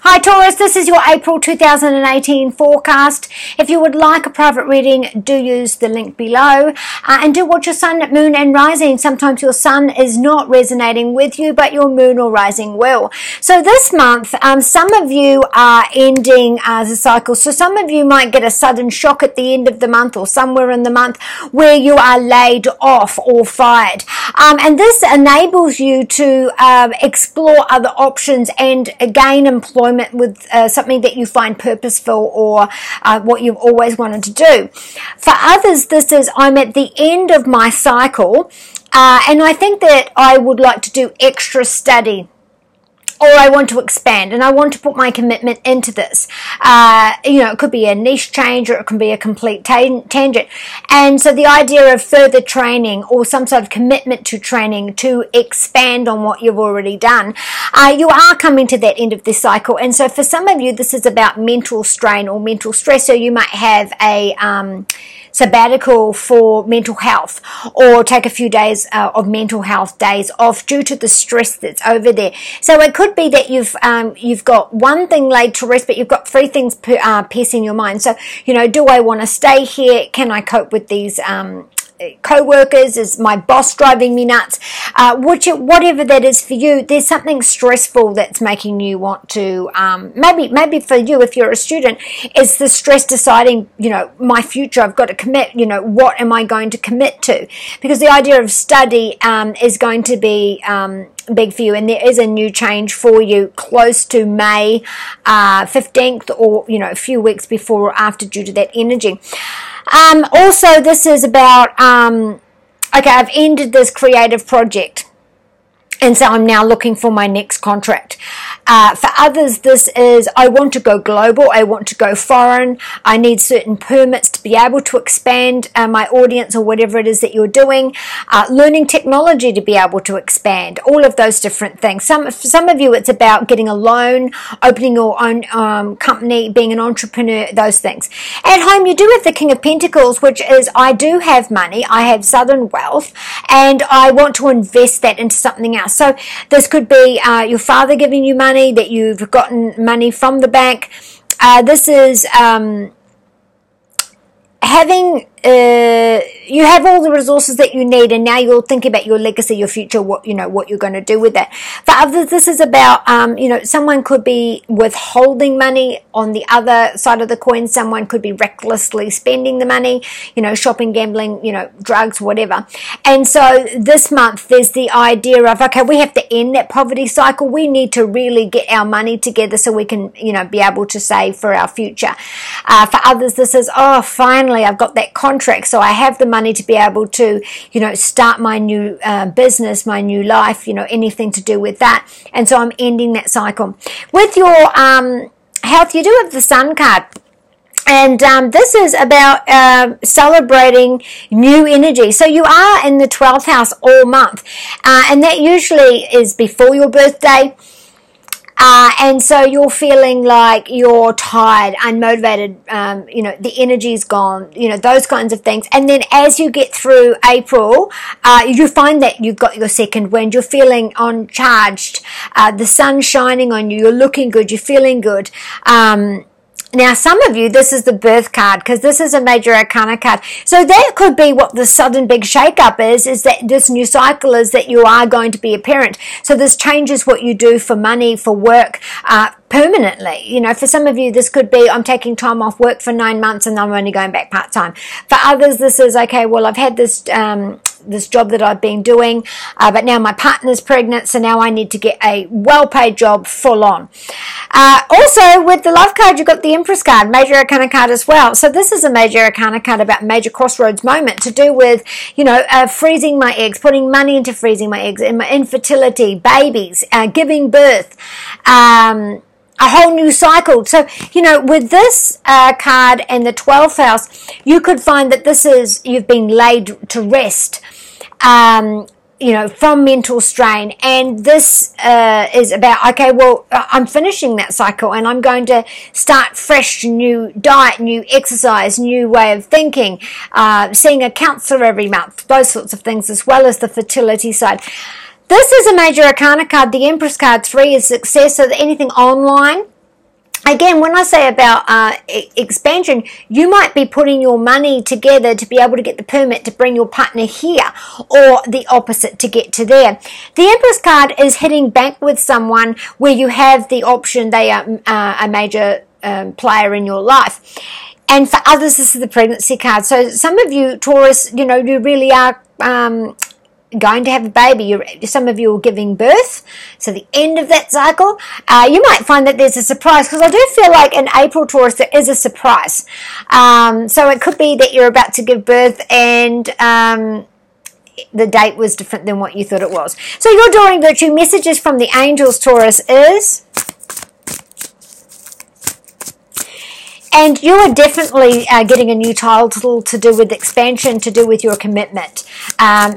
Hi Taurus, this is your April 2018 forecast. If you would like a private reading, do use the link below and do watch your sun, moon and rising. Sometimes your sun is not resonating with you, but your moon or rising will. So this month, some of you are ending the cycle. So some of you might get a sudden shock at the end of the month or somewhere in the month where you are laid off or fired. And this enables you to explore other options and gain employment with something that you find purposeful or what you've always wanted to do. For others, this is I'm at the end of my cycle and I think that I would like to do extra study, or I want to expand and I want to put my commitment into this. It could be a niche change or it can be a complete tangent. And so the idea of further training or some sort of commitment to training to expand on what you've already done, you are coming to that end of this cycle. And so for some of you, this is about mental strain or mental stress. So you might have a sabbatical for mental health or take a few days of mental health days off due to the stress that's over there. So it could be that you've got one thing laid to rest, but you've got three things piercing your mind. So, do I want to stay here? Can I cope with these co-workers? Is my boss driving me nuts? Whatever that is for you, there's something stressful that's making you want to, maybe for you, if you're a student, it's the stress deciding, my future, I've got to commit, what am I going to commit to? Because the idea of study is going to be big for you, and there is a new change for you close to May 15th or, a few weeks before or after due to that energy. Also, this is about, I've ended this creative project, and so I'm now looking for my next contract. For others, this is, I want to go global, I want to go foreign, I need certain permits to be able to expand my audience or whatever it is that you're doing, learning technology to be able to expand, all of those different things. For some of you, it's about getting a loan, opening your own company, being an entrepreneur, those things. At home, you do have the King of Pentacles, which is, I do have money, I have sudden wealth, and I want to invest that into something else. So this could be your father giving you money, that you've gotten money from the bank. This is having you have all the resources that you need, and now you'll think about your legacy, your future, what you're going to do with that. For others, this is about someone could be withholding money. On the other side of the coin, someone could be recklessly spending the money, shopping, gambling, drugs, whatever. And so this month there's the idea of, okay, we have to end that poverty cycle. We need to really get our money together so we can be able to save for our future. For others, this is, oh, finally I've got that contract, so I have the money to be able to, start my new business, my new life, anything to do with that. And so I'm ending that cycle. With your health, you do have the Sun card. And this is about celebrating new energy. So you are in the 12th house all month. And that usually is before your birthday. And so you're feeling like you're tired, unmotivated, the energy's gone, those kinds of things. And then as you get through April, you find that you've got your second wind. You're feeling uncharged. The sun's shining on you. You're looking good. You're feeling good. Now, some of you, this is the birth card, because this is a major arcana card. So that could be what the sudden big shake-up is that this new cycle is that you are going to be a parent. So this changes what you do for money, for work, permanently. For some of you, this could be, I'm taking time off work for 9 months and I'm only going back part-time. For others, this is, okay, well, I've had this job that I've been doing, but now my partner's pregnant, so now I need to get a well-paid job full on. Also, with the love card, you've got the Empress card, major arcana card as well. So this is a major arcana card about major crossroads moment to do with, freezing my eggs, putting money into freezing my eggs, and my infertility, babies, giving birth, a whole new cycle. So, with this card and the 12th house, you could find that this is, you've been laid to rest, from mental strain. And this is about, okay, well, I'm finishing that cycle and I'm going to start fresh, new diet, new exercise, new way of thinking, seeing a counselor every month, those sorts of things, as well as the fertility side. This is a major arcana card. The Empress card 3 is success. So anything online, Again, when I say about expansion, you might be putting your money together to be able to get the permit to bring your partner here, or the opposite, to get to there. The Empress card is hitting bank with someone where you have the option. They are a major player in your life. And for others, this is the pregnancy card. So some of you, Taurus, you really are going to have a baby. Some of you are giving birth, so the end of that cycle. You might find that there's a surprise, because I do feel like in April, Taurus, there is a surprise. So it could be that you're about to give birth and the date was different than what you thought it was. So your Adoring Virtue messages from the angels, Taurus, is... And you are definitely getting a new title to do with expansion, to do with your commitment.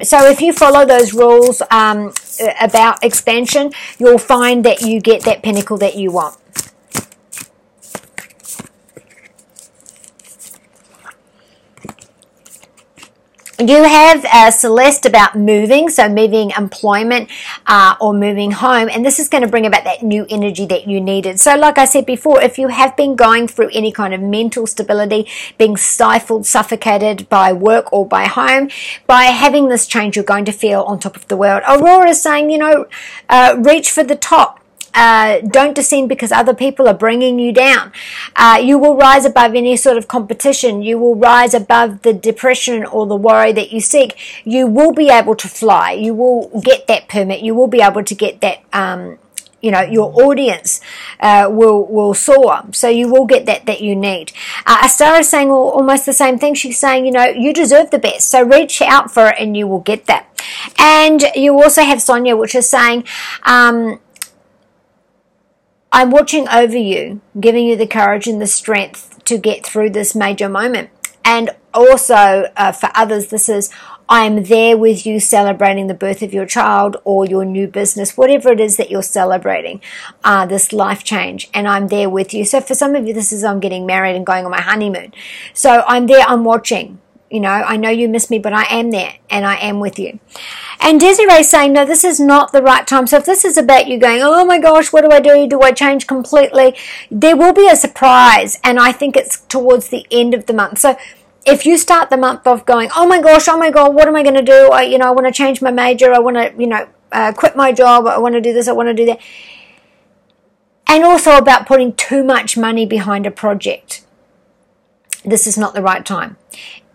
So if you follow those rules about expansion, you'll find that you get that pinnacle that you want. You have Celeste about moving, so moving employment or moving home, and this is going to bring about that new energy that you needed. So like I said before, if you have been going through any kind of mental stability, being stifled, suffocated by work or by home, by having this change, you're going to feel on top of the world. Aurora is saying, reach for the top. Don't descend because other people are bringing you down. You will rise above any sort of competition. You will rise above the depression or the worry that you seek. You will be able to fly. You will get that permit. You will be able to get that, your audience will soar. So you will get that you need. Astara is saying almost the same thing. She's saying, you deserve the best. So reach out for it and you will get that. And you also have Sonia, which is saying, I'm watching over you, giving you the courage and the strength to get through this major moment. And also for others, this is, I'm there with you celebrating the birth of your child or your new business, whatever it is that you're celebrating, this life change, and I'm there with you. So for some of you, this is, I'm getting married and going on my honeymoon. So I'm there, I'm watching. I know you miss me, but I am there and I am with you. And Desiree's saying, no, this is not the right time. So if this is about you going, oh my gosh, what do I do? Do I change completely? There will be a surprise. And I think it's towards the end of the month. So if you start the month off going, oh my gosh, oh my God, what am I going to do? I want to change my major. I want to, quit my job. I want to do this. I want to do that. And also about putting too much money behind a project. This is not the right time.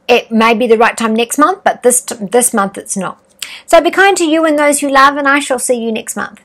It may be the right time next month, but this month it's not. So be kind to you and those you love, and I shall see you next month.